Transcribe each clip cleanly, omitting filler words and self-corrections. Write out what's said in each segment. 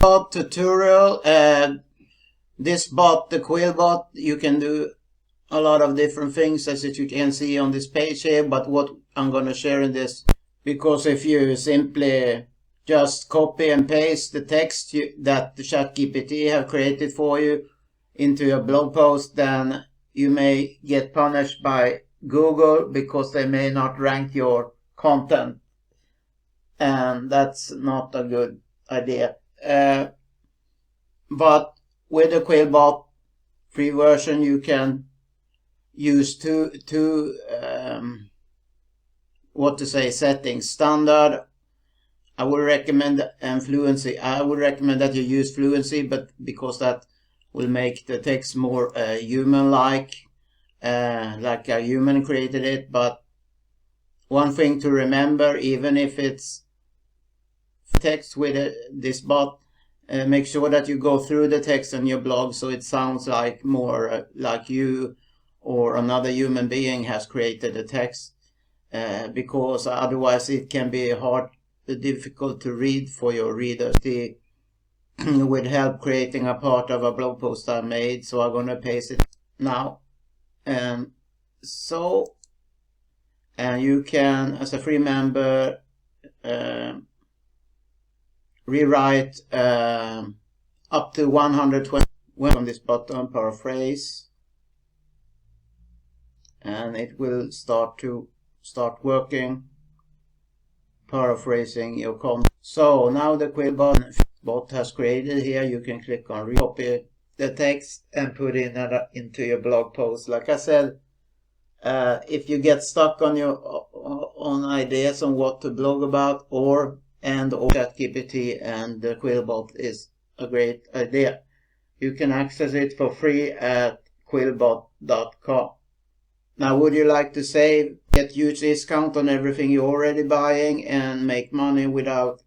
Tutorial. This bot, the Quillbot, you can do a lot of different things as you can see on this page here, but what I'm going to share in this, because if you simply just copy and paste the text that the chatgpt have created for you into your blog post, then you may get punished by Google because they may not rank your content, and that's not a good idea. But with the Quillbot free version, you can use two settings. Standard, I would recommend, and fluency. I would recommend that you use fluency, but because that will make the text more human-like, like a human created it. But one thing to remember, even if it's text with this bot, make sure that you go through the text on your blog so it sounds like more like you or another human being has created the text, because otherwise it can be difficult to read for your readers. It would help creating a part of a blog post I made, so I'm going to paste it now. And you can, as a free member, rewrite up to 120 from this button, paraphrase, and it will start working, paraphrasing your content. So now the Quillbot bot has created here. You can click on copy the text and put it into your blog post. Like I said, if you get stuck on your own ideas on what to blog about, or ChatGPT and the Quillbot is a great idea. You can access it for free at quillbot.com. Now, would you like to save, get huge discount on everything you're already buying, and make money without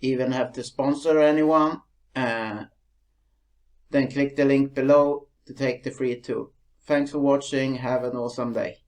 even have to sponsor anyone? Then click the link below to take the free tool. Thanks for watching. Have an awesome day.